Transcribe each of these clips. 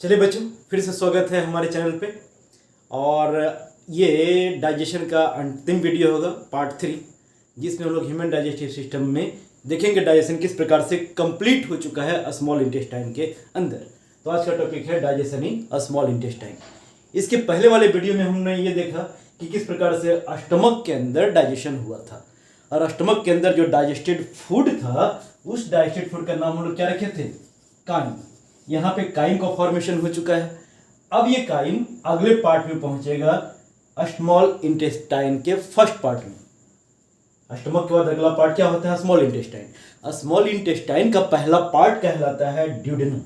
चलिए बच्चों, फिर से स्वागत है हमारे चैनल पे। और ये डाइजेशन का अंतिम वीडियो होगा, पार्ट 3, जिसमें हम लोग ह्यूमन डाइजेस्टिव सिस्टम में देखेंगे डाइजेशन किस प्रकार से कंप्लीट हो चुका है स्मॉल इंटेस्टाइन के अंदर। तो आज का टॉपिक है डाइजेशन इन स्मॉल इंटेस्टाइन। इसके पहले वाले वीडियो में हमने ये देखा कि किस प्रकार से स्टमक के अंदर डाइजेशन हुआ था, और स्टमक के अंदर जो डाइजेस्टेड फूड था उस डाइजेस्टेड फूड का नाम हम लोग क्या रखे थे? काइम। यहाँ पे काइम का फॉर्मेशन हो चुका है। अब ये काइम अगले पार्ट में पहुंचेगा स्मॉल इंटेस्टाइन के फर्स्ट पार्ट में। स्टमक के बाद अगला पार्ट क्या होता है? Small intestine. स्मॉल इंटेस्टाइन का पहला पार्ट कहलाता है ड्यूडेनम,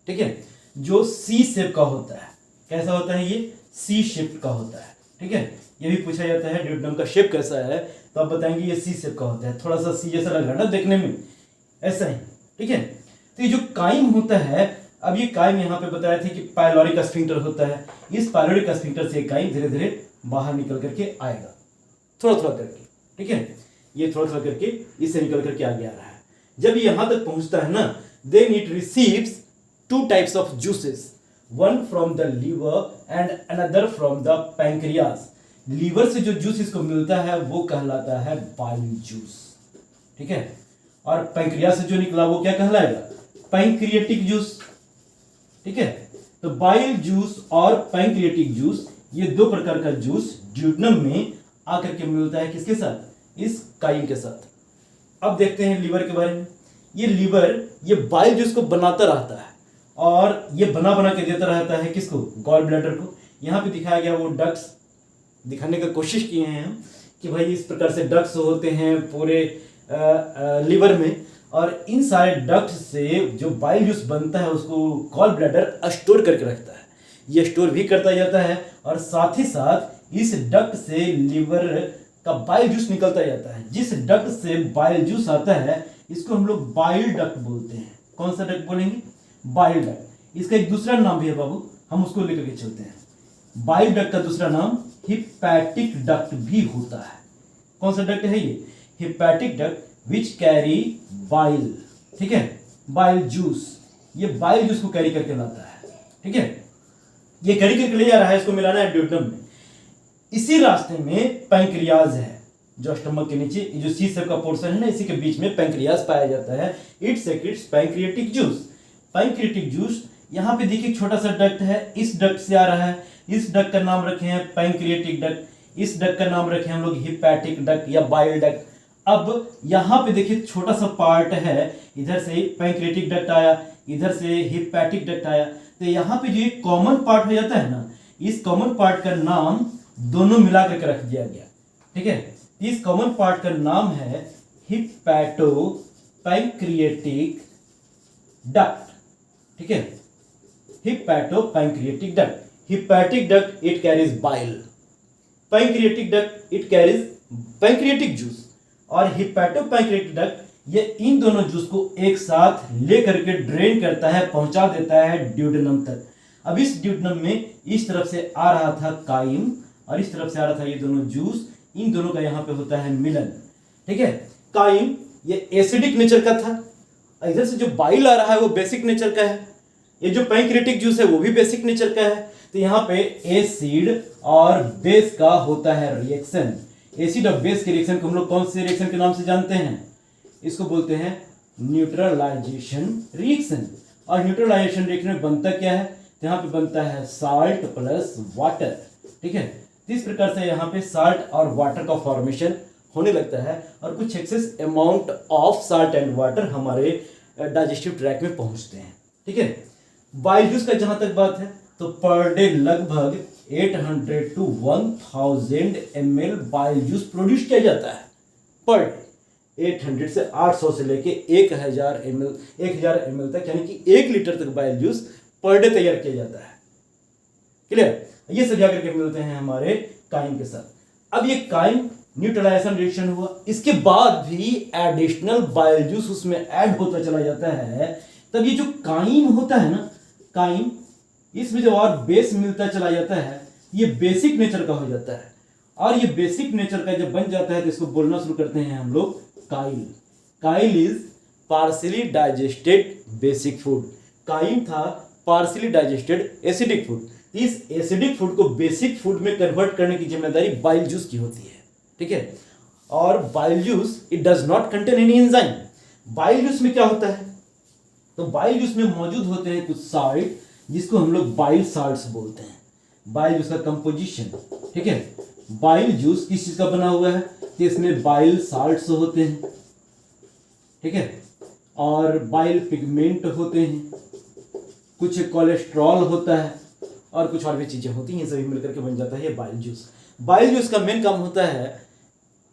ठीक है, जो सी शेप का होता है। कैसा होता है ये? सी शेप का होता है, ठीक है। ये भी पूछा जाता है ड्यूडेनम का शेप कैसा है, तो आप बताएंगे ये सी शेप का होता है। थोड़ा सा सी जैसा लग रहा है ना देखने में, ऐसा ही, ठीक है। तो ये जो काइम होता है, अब ये काइम यहाँ पे बताया था कि पाइलोरिक स्फिंक्टर होता है। इस पाइलोरिक स्फिंक्टर से काइम धीरे धीरे बाहर निकल करके आएगा, थोड़ा थोड़ा करके, ठीक है। ये थोड़ा थोड़ा करके इससे निकल करके आगे आ रहा है। जब यहाँ तक पहुंचता है ना, then it receives 2 types of juices, one from the liver and another from the pancreas. Liver से जो जूस इसको मिलता है वो कहलाता है बाइल जूस, ठीक है। और पैंक्रियास से जो निकला वो क्या कहलाएगा? पैंक्रियाटिक जूस, ठीक है। तो बाइल जूस और पैंक्रियाटिक जूस, ये 2 प्रकार का जूस ड्यूडेनम में आकर के मिलता है। किसके साथ? इस काइम के साथ। अब देखते हैं लीवर के बारे में। ये लीवर ये बाइल जूस को बनाता रहता है, और ये बना बना के देता रहता है किसको? गॉल ब्लैडर को। यहाँ पे दिखाया गया वो डक्ट्स दिखाने का कोशिश किए हैं हम कि भाई इस प्रकार से डक्ट्स होते हैं पूरे लीवर में, और इन सारे डक्ट से जो बाइल जूस बनता है उसको गॉल ब्लैडर स्टोर करके रखता है। ये स्टोर भी करता जाता है, और साथ ही साथ इस डक्ट से लीवर का बाइल जूस निकलता जाता है। जिस डक्ट से बाइल जूस आता है इसको हम लोग बाइल डक्ट बोलते हैं। कौन सा डक्ट बोलेंगे? Bile duct. इसका एक दूसरा नाम भी है बाबू, हम उसको लेकर के चलते हैं। बाइल डक्ट का दूसरा नाम हिपैटिक डक्ट भी होता है। कौन सा डक्ट है ये? Hepatic duct which carry bile, ठीक है, बाइल जूस। ये बाइल जूस को कैरी करके लाता है, ठीक है। ये कैरी करके ले जा रहा है, इसको मिलाना है ड्यूडेनम में। इसी रास्ते में पैंक्रियाज है, जो स्टमक के नीचे जो सी शेप का पोर्शन है ना, इसी के बीच में पैंक्रियाज पाया जाता है। It secrets pancreatic juice. Pancreatic juice यहाँ पे देखिए छोटा सा डक्ट है, इस डक्ट से आ रहा है। इस डक्ट का नाम रखे हैं पैंक्रियाटिक डक्ट, इस डक्ट का नाम रखे हम लोग हिपैटिक डक्ट या बाइल डक्ट। अब यहाँ पे देखिए छोटा सा पार्ट है, इधर से पैंक्रियाटिक डक्ट आया, इधर से हिपैटिक डक्ट आया। तो यहाँ पे जो एक कॉमन पार्ट हो जाता है ना, इस कॉमन पार्ट का नाम दोनों मिला करके रख दिया गया, ठीक है। इस कॉमन पार्ट का नाम है हिपैटो पैंक्रियाटिक डक्ट, ठीक है। Hepato pancreatic duct. Hepatic duct it carries bile, pancreatic duct it carries pancreatic juice. और हिपैटो पैंक्रियाटिक डक्ट ये इन दोनों जूस को एक साथ लेकर के ड्रेन करता है, पहुंचा देता है ड्यूडेनम तक। अब इस ड्यूडेनम में इस तरफ से आ रहा था काइम, और इस तरफ से आ रहा था ये दोनों जूस। इन दोनों का यहाँ पे होता है मिलन, ठीक है। काइम ये एसिडिक नेचर का था, इधर से जो बाइल आ रहा है वो बेसिक नेचर का है। ये जो पैंक्रियाटिक जूस है वो भी बेसिक नेचर का है। तो यहाँ पे एसिड और बेस का होता है रिएक्शन। एसिड और बेस के रिएक्शन को हम लोग कौन से रिएक्शन के नाम से जानते हैं? इसको बोलते हैं न्यूट्रलाइजेशन रिएक्शन। और न्यूट्रलाइजेशन रिएक्शन में बनता क्या है? तो यहाँ पे बनता है साल्ट प्लस वाटर, ठीक है। इस प्रकार से यहाँ पे साल्ट और वाटर का फॉर्मेशन होने लगता है, और कुछ excess amount of salt and water हमारे डाइजेस्टिव ट्रैक्ट में पहुंचते हैं, ठीक है। बाइल जूस का जहां तक बात है, तो पर डे लगभग 800 to 1000 ml bile juice produce किया जाता है पर डे। 800 से 800 से लेके 1000 ml तक, यानी कि 1 लीटर तक बाइल जूस पर डे तैयार किया जाता है। क्लियर? ये सब जाकर के मिलते हैं हमारे काइम के साथ। अब ये काइम न्यूट्रलाइजेशन रिएक्शन हुआ, इसके बाद भी एडिशनल बाइल जूस उसमें ऐड होता चला जाता है। तब ये जो काइम होता है ना, काइम, इसमें जब और बेस मिलता चला जाता है, ये बेसिक नेचर का हो जाता है। और ये बेसिक नेचर का जब बन जाता है तो इसको बोलना शुरू करते हैं हम लोग chyle. Chyle is partially digested basic food. Chyme था पार्शियली डाइजेस्टेड एसिडिक फूड। इस एसिडिक फूड को बेसिक फूड में कन्वर्ट करने की जिम्मेदारी बाइल जूस की होती है, ठीक है। और bile juice it does not contain any enzyme. Bile juice में क्या होता है, तो बाइल जूस में मौजूद होते हैं कुछ साल्ट जिसको हम लोग बाइल साल्ट्स बोलते हैं। बाइल जूस का कंपोजिशन, ठीक है, बाइल जूस किस चीज का बना हुआ है, तो इसमें बाइल साल्ट्स होते हैं, ठीक है, और बाइल पिगमेंट होते हैं, कुछ कोलेस्ट्रॉल होता है और कुछ और भी चीजें होती हैं, ये सभी मिलकर के बन जाता है बाइल जूस। बाइल जूस का मेन काम होता है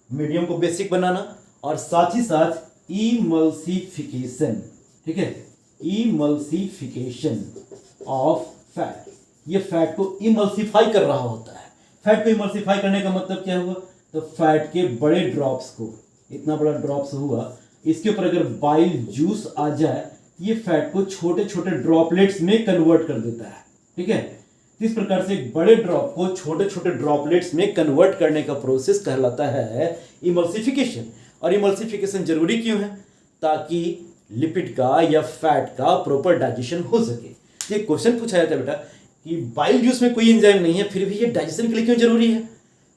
मीडियम को बेसिक बनाना और साथ ही साथ इमल्सिफिकेशन, ठीक है, इमल्सिफिकेशन ऑफ फैट। ये फैट को इमल्सिफाई कर रहा होता है। फैट को इमल्सिफाई करने का मतलब क्या हुआ, तो फैट के बड़े ड्रॉप्स को, इतना बड़ा ड्रॉप्स हुआ, इसके ऊपर अगर बाइल जूस आ जाए ये फैट को छोटे छोटे ड्रॉपलेट्स में कन्वर्ट कर देता है, ठीक है। इस प्रकार से बड़े ड्रॉप को छोटे छोटे ड्रॉपलेट्स में कन्वर्ट करने का प्रोसेस कहलाता है इमल्सिफिकेशन। और इमल्सिफिकेशन जरूरी क्यों है, ताकि लिपिड का या फैट का प्रॉपर डाइजेशन हो सके। ये क्वेश्चन पूछा जाता है बेटा कि बाइल जूस में कोई एंजाइम नहीं है फिर भी ये डाइजेशन के लिए क्यों जरूरी है,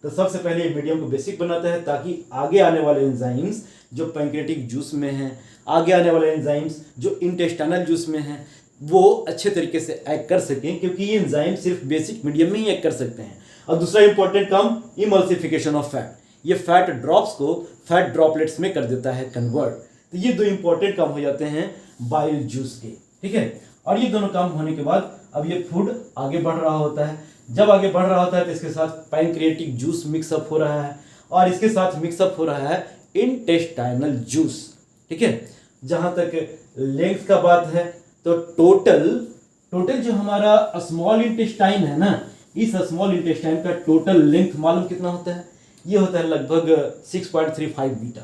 तो सबसे पहले ये मीडियम को बेसिक बनाता है ताकि आगे आने वाले एंजाइम्स जो पैंक्रियाटिक जूस में हैं, आगे आने वाले एंजाइम्स जो इंटेस्टाइनल जूस में हैं, वो अच्छे तरीके से एक्ट कर सकें, क्योंकि ये एंजाइम सिर्फ बेसिक मीडियम में ही एक्ट कर सकते हैं। और दूसरा इंपॉर्टेंट काम इमल्सिफिकेशन ऑफ फैट, ये फैट ड्रॉप्स को फैट ड्रॉपलेट्स में कर देता है कन्वर्ट। तो ये दो इंपॉर्टेंट काम हो जाते हैं बाइल जूस के, ठीक है। और ये दोनों काम होने के बाद अब ये फूड आगे बढ़ रहा होता है। जब आगे बढ़ रहा होता है तो इसके साथ पैंक्रियाटिक जूस मिक्सअप हो रहा है और इसके साथ मिक्सअप हो रहा है इंटेस्टाइनल जूस, ठीक है। जहां तक लेंथ का बात है तो टोटल जो हमारा स्मॉल इंटेस्टाइन है ना, इस स्मॉल इंटेस्टाइन का टोटल लेंथ मालूम कितना होता है, ये होता है लगभग 6.35 मीटर।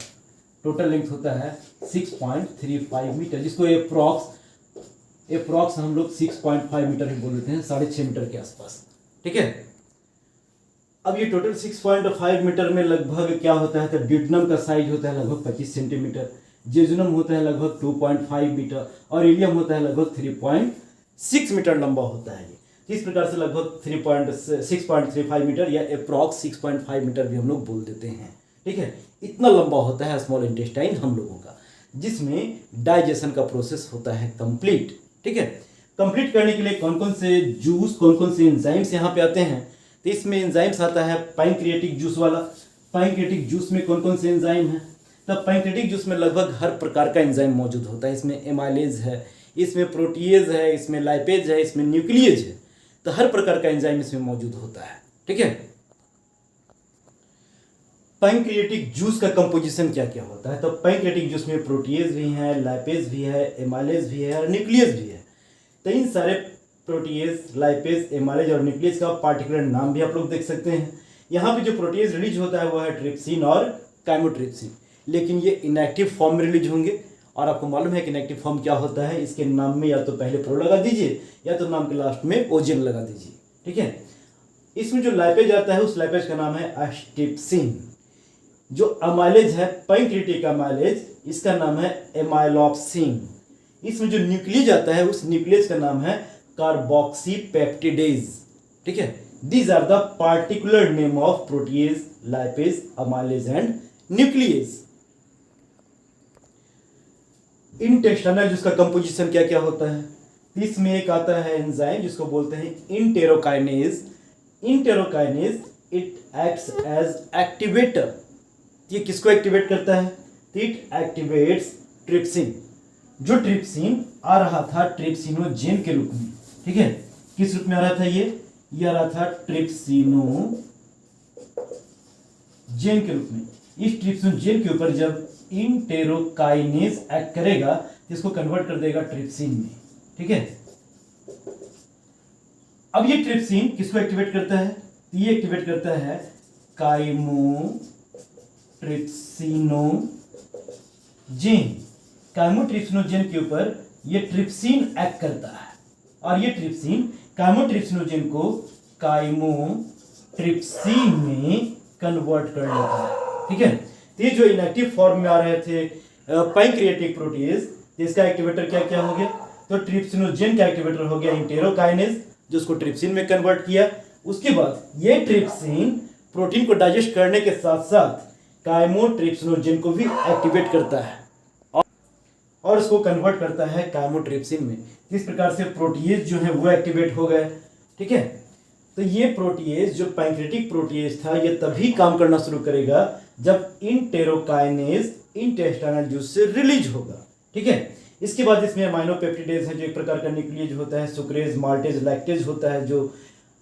टोटल लेंथ होता है 6.35 मीटर, जिसको एप्रॉक्स हम लोग 6.5 मीटर ही बोल देते हैं, 6.5 मीटर के आसपास, ठीक है। अब ये टोटल 6.5 मीटर में लगभग क्या होता है, तो ड्यूटेनम का साइज होता है लगभग 25 सेंटीमीटर, जेजुनम होता है लगभग 2.5 मीटर और इलियम होता है लगभग 3.6 मीटर लंबा होता है। ये इस प्रकार से लगभग 6.35 मीटर या अप्रॉक्स 6.5 मीटर भी हम लोग बोल देते हैं, ठीक है। इतना लंबा होता है स्मॉल इंटेस्टाइन हम लोगों का, जिसमें डाइजेशन का प्रोसेस होता है कंप्लीट, ठीक है। कंप्लीट करने के लिए कौन कौन से जूस, कौन कौन से एंजाइम्स यहाँ पे आते हैं, तो इसमें एंजाइम्स आता है पैंक्रियाटिक जूस वाला। पैंक्रियाटिक जूस में कौन कौन से एंजाइम है, तो पैंक्रियाटिक जूस में लगभग हर प्रकार का एंजाइम मौजूद होता है। इसमें एमाइलेज है, इसमें प्रोटीएज है, इसमें लाइपेज है, इसमें न्यूक्लियेज है, तो हर प्रकार का एंजाइम इसमें मौजूद होता है, ठीक है। पैंक्रियाटिक जूस का कंपोजिशन क्या क्या होता है, तो पैंक्रियाटिक जूस में प्रोटीएज भी है, लाइपेज भी है, एमाइलेज भी है और न्यूक्लियस भी है। तो इन सारे प्रोटीएज, लाइपेज, एमाइलेज और न्यूक्लियस का पार्टिकुलर नाम भी आप लोग देख सकते हैं। यहाँ पे जो प्रोटीएज रिलीज होता है वो है ट्रिप्सिन और काइमोट्रिप्सिन, लेकिन ये इनएक्टिव फॉर्म में रिलीज होंगे। और आपको मालूम है कि इनएक्टिव फॉर्म क्या होता है, इसके नाम में या तो पहले प्रो लगा दीजिए या तो नाम के लास्ट में ओजन लगा दीजिए, ठीक है। इसमें जो लाइपेज आता है उस लाइपेज का नाम है एस्टिप्सिन। जो अमाइलेज है पैंक्रियाटिक अमाइलेज, इसका नाम है एमाइलोप्सिन। इसमें जो न्यूक्लियस आता है उस न्यूक्लियस का नाम है कार्बोक्सीपेप्टिडेज, ठीक है। These are the particular name of protease, lipase, amylase and nucleus. Intestinal जिसका कंपोजिशन क्या क्या होता है, इसमें एक आता है एंजाइम जिसको बोलते हैं enterokinase. Enterokinase it acts as activator. ये किसको एक्टिवेट करता है, इट एक्टिवेट्स ट्रिप्सिन। जो ट्रिप्सिन आ रहा था ट्रिप्सिनोजेन के रूप में, ठीक है। किस रूप में आ रहा था ये आ रहा था ट्रिप्सिनोजेन के रूप में। इस ट्रिप्सिनोजेन के ऊपर जब इंटेरोकाइनेज एक्ट करेगा तो इसको कन्वर्ट कर देगा ट्रिप्सिन में, ठीक है। अब ये ट्रिप्सिन किसको एक्टिवेट करता है, ये एक्टिवेट करता है काइमोट्रिप्सिनोजेन। काइमोट्रिप्सिनोजेन के ऊपर ये ट्रिप्सिन एक्ट करता है और ये ट्रिप्सिन काइमोट्रिप्सिनोजेन को काइमोट्रिप्सिन में कन्वर्ट कर लेता है, ठीक है। तो ये जो इनएक्टिव फॉर्म में आ रहे थे पैंक्रियाटिक प्रोटीएज, इसका एक्टिवेटर क्या क्या हो गया, तो ट्रिप्सिनोजेन का एक्टिवेटर हो गया इंटेरोकाइनेज, जो उसको ट्रिप्सिन में कन्वर्ट किया। उसके बाद ये ट्रिप्सिन प्रोटीन को डाइजेस्ट करने के साथ साथ काइमोट्रिप्सिनोजेन को भी एक्टिवेट करता है और उसको कन्वर्ट करता है काइमोट्रिप्सिन में। इस प्रकार से प्रोटीएज जो है वो एक्टिवेट हो गए। ठीक है, तो ये प्रोटीएज जो पैंक्रेटिक प्रोटीएज था ये तभी काम करना शुरू करेगा जब इंटेरोकाइनेज इंटेस्टाइनल जूस से रिलीज होगा। ठीक है, इसके बाद इसमें अमाइनो पेप्टिडेज है जो एक प्रकार का न्यूक्लियेज होता है, सुक्रेज, माल्टेज, लैक्टेज होता है जो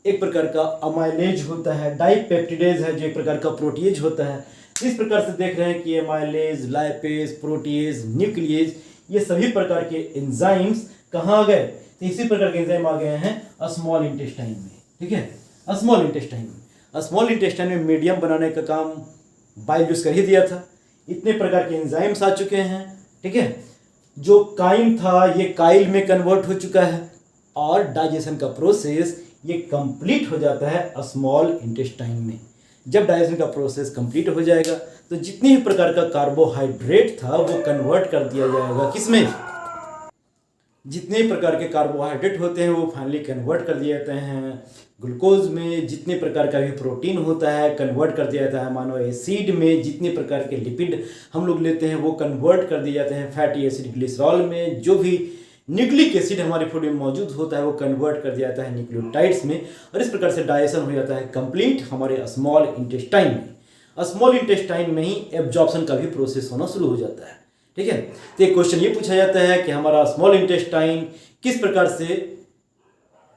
एक प्रकार का अमाइलेज होता है, डाइपेप्टिडेज है जो एक प्रकार का प्रोटीएज होता है। इस प्रकार से देख रहे हैं कि अमाइलेज, लाइपेज, प्रोटीएज, न्यूक्लियेज ये सभी प्रकार के एंजाइम्स कहाँ आ गए? तो इसी प्रकार के एंजाइम आ गए हैं स्मॉल इंटेस्टाइन में। ठीक है, स्मॉल इंटेस्टाइन में। स्मॉल इंटेस्टाइन में मीडियम बनाने का काम बाइल जूस कर ही दिया था। इतने प्रकार के एंजाइम्स आ चुके हैं। ठीक है, जो काइम था ये काइल में कन्वर्ट हो चुका है और डाइजेशन का प्रोसेस ये कंप्लीट हो जाता है स्मॉल इंटेस्टाइन में। जब डाइजेशन का प्रोसेस कंप्लीट हो जाएगा तो जितने भी प्रकार का कार्बोहाइड्रेट था वो कन्वर्ट कर दिया जाएगा किसमें? जितने प्रकार के कार्बोहाइड्रेट होते हैं वो फाइनली कन्वर्ट कर दिए जाते हैं ग्लूकोज में। जितने प्रकार का भी प्रोटीन होता है कन्वर्ट कर दिया जाता है अमीनो एसिड में। जितने प्रकार के लिपिड हम लोग लेते हैं वो कन्वर्ट कर दिए जाते हैं फैटी एसिड ग्लिसरॉल में। जो भी न्यूक्लिक एसिड हमारे फूड में मौजूद होता है वो कन्वर्ट कर दिया जाता है न्यूक्लियोटाइड्स में। और इस प्रकार से डाइजेशन हो जाता है कंप्लीट हमारे स्मॉल इंटेस्टाइन में। स्मॉल इंटेस्टाइन में ही एब्जॉर्प्शन का भी प्रोसेस होना शुरू हो जाता है। ठीक है, तो एक क्वेश्चन ये पूछा जाता है कि हमारा स्मॉल इंटेस्टाइन किस प्रकार से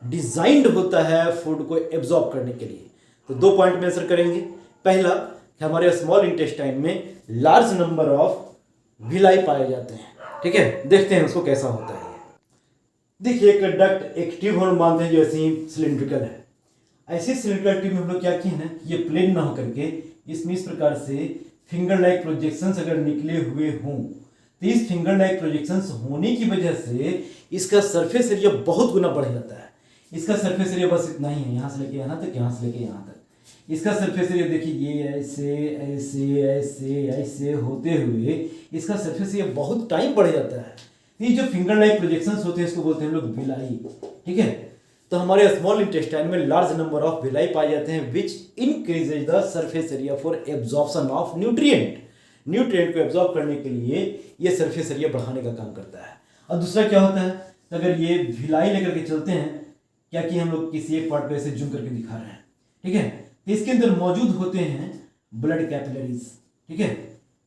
डिजाइंड होता है फूड को एब्जॉर्ब करने के लिए। तो 2 पॉइंट में आंसर करेंगे। पहला कि हमारे स्मॉल इंटेस्टाइन में लार्ज नंबर ऑफ विलाई पाए जाते हैं। ठीक है, देखते हैं उसको कैसा होता है। देखिए एक डक्ट एक ट्यूब हम मानते हैं जो ऐसी सिलिंड्रिकल है। ऐसी सिलिंड्रिकल ट्यूब में हम लोग क्या किए हैं, ये प्लेन ना होकर के इसमें इस प्रकार से फिंगर लाइक प्रोजेक्शंस अगर निकले हुए हों तो इस फिंगर लाइक प्रोजेक्शंस होने की वजह से इसका सरफेस एरिया बहुत गुना बढ़ जाता है। इसका सरफेस एरिया बस इतना ही है, यहाँ से लेके यहाँ तक, यहाँ से लेके यहाँ तक। इसका सरफेस एरिया देखिए ये ऐसे ऐसे ऐसे ऐसे होते हुए इसका सरफेस एरिया बहुत टाइम बढ़ जाता है। ये जो फिंगर लाइक प्रोजेक्शंस होते हैं इसको बोलते हैं हम लोग विलाई। ठीक है, तो हमारे स्मॉल इंटेस्टाइन में लार्ज नंबर ऑफ विलाई पाए जाते हैं विच increases the surface area for absorption of nutrient. Nutrient को एब्जॉर्ब करने के लिए ये सरफेस एरिया बढ़ाने का काम करता है। और दूसरा क्या होता है, तो अगर ये भिलाई लेकर के चलते हैं, क्या कि हम लोग किसी एक पार्ट पे ऐसे जूम करके दिखा रहे हैं। ठीक है, तो इसके अंदर मौजूद होते हैं ब्लड कैपिलरीज। ठीक है,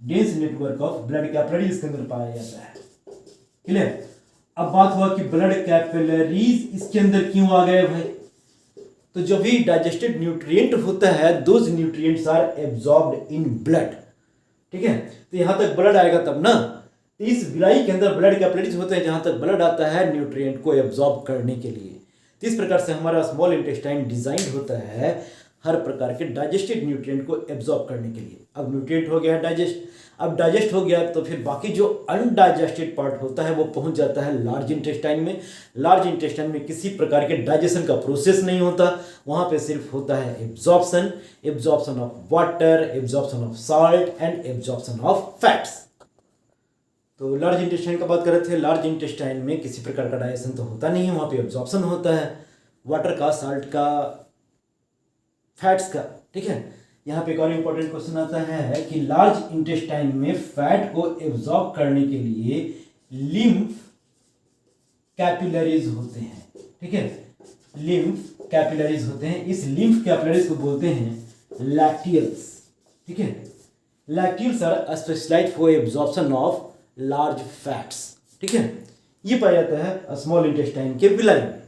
dense network of blood capillaries इसके अंदर पाया जाता है। क्लियर। अब बात हुआ कि ब्लड कैपिलरीज इसके अंदर क्यों आ गए भाई, तो जो भी डाइजेस्टेड न्यूट्रिएंट होता है those nutrients are absorbed in blood. ठीक है, तो यहां तक ब्लड आएगा तब ना। तो इस विलाई के अंदर ब्लड कैपिलरीज होते हैं जहां तक ब्लड आता है न्यूट्रिएंट को एब्जॉर्ब करने के लिए। तो इस प्रकार से हमारा स्मॉल इंटेस्टाइन डिजाइन होता है हर प्रकार के डाइजेस्टेड न्यूट्रिएंट को एब्जॉर्ब करने के लिए। अब न्यूट्रिएंट हो गया डाइजेस्ट, अब डाइजेस्ट हो गया तो फिर बाकी जो अनडाइजेस्टेड पार्ट होता है वो पहुंच जाता है लार्ज इंटेस्टाइन में। लार्ज इंटेस्टाइन में किसी प्रकार के डाइजेशन का प्रोसेस नहीं होता, वहां पे सिर्फ होता है absorption, absorption of water, absorption of salt and absorption of fats. तो लार्ज इंटेस्टाइन का बात कर रहे थे। लार्ज इंटेस्टाइन में किसी प्रकार का डाइजेशन तो होता नहीं है, वहां पे एब्जॉर्प्शन होता है वाटर का, सॉल्ट का, फैट्स का। ठीक है, यहाँ पे एक और इंपॉर्टेंट क्वेश्चन आता है कि लार्ज इंटेस्टाइन में फैट को एब्जॉर्ब करने के लिए लिम्फ कैपिलरीज होते हैं। ठीक है, लिम्फ कैपिलरीज होते हैं। इस लिम्फ कैपिलरीज को बोलते हैं लैक्टियल्स। ठीक है, lacteals are specialized for absorption of large fats. ठीक है, ये पाया जाता है स्मॉल इंटेस्टाइन के विलाई में,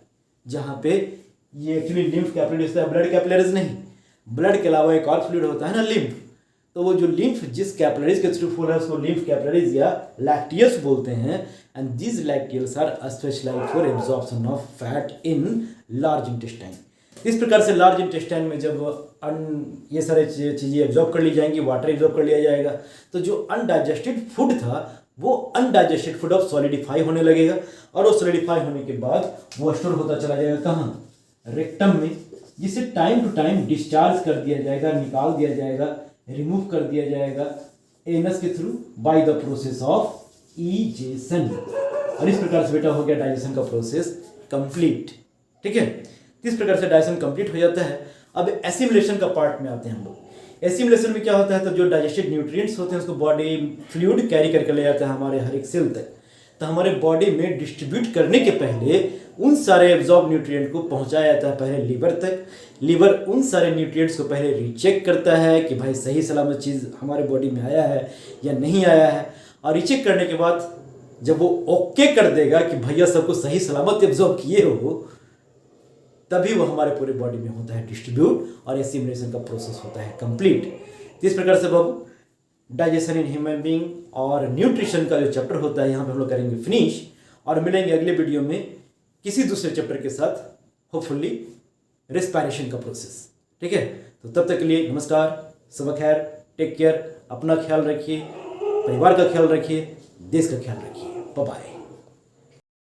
जहाँ पे ये एक्चुअली लिम्फ कैपिलरीज होता है, ब्लड कैपिलरीज नहीं। ब्लड के अलावा एक और फ्लूइड होता है ना लिम्फ, तो वो जो लिम्फ जिस कैपिलरीज के थ्रू फ्लो है उसको लिम्फ कैपिलरीज या लैक्टियल्स बोलते हैं। And this lacteals are specialized for absorption of fat in large intestine. इस प्रकार से लार्ज इंटेस्टाइन में जब ये सारे चीज़ें एब्जॉर्ब कर ली जाएंगी, वाटर एब्जॉर्ब कर लिया जाएगा, तो जो अनडाइजेस्टेड फूड था वो अनडाइजेस्टेड फूड अब सॉलिडिफाई होने लगेगा। और वो सॉलिडिफाई होने के बाद वो स्टोर होता चला जाएगा कहाँ, रेक्टम में, जिसे टाइम टू टाइम डिस्चार्ज कर दिया जाएगा, निकाल दिया जाएगा, रिमूव कर दिया जाएगा एनस के through by the process of ईजेशन। और इस प्रकार से बेटा हो गया डाइजेशन का प्रोसेस कंप्लीट। ठीक है, इस प्रकार से डाइजेशन कंप्लीट हो जाता है। अब एसिमिलेशन का पार्ट में आते हैं हम लोग। एसिमिलेशन में क्या होता है, तो जो डाइजेस्टेड न्यूट्रिएंट्स होते हैं उसको बॉडी फ्लूइड कैरी करके ले जाता है हमारे हर एक सेल तक। तो हमारे बॉडी में डिस्ट्रीब्यूट करने के पहले उन सारे एब्जॉर्ब न्यूट्रिएंट को पहुंचाया जाता है पहले लीवर तक। लीवर उन सारे न्यूट्रिएंट्स को पहले रीचेक करता है कि भाई सही सलामत चीज़ हमारे बॉडी में आया है या नहीं आया है, और रीचेक करने के बाद जब वो ओके कर देगा कि भैया सबको सही सलामत एब्जॉर्ब किए हो, तभी वो हमारे पूरे बॉडी में होता है डिस्ट्रीब्यूट और एसिमिलेशन का प्रोसेस होता है कंप्लीट। इस प्रकार से बाबू डाइजेशन इन ह्यूमन बीइंग और न्यूट्रिशन का जो चैप्टर होता है यहाँ पे हम लोग करेंगे फिनिश, और मिलेंगे अगले वीडियो में किसी दूसरे चैप्टर के साथ, होपफुली रेस्पिरेशन का प्रोसेस। ठीक है, तो तब तक के लिए नमस्कार, सब खैर, टेक केयर, अपना ख्याल रखिए, परिवार का ख्याल रखिए, देश का ख्याल रखिए। Bye bye.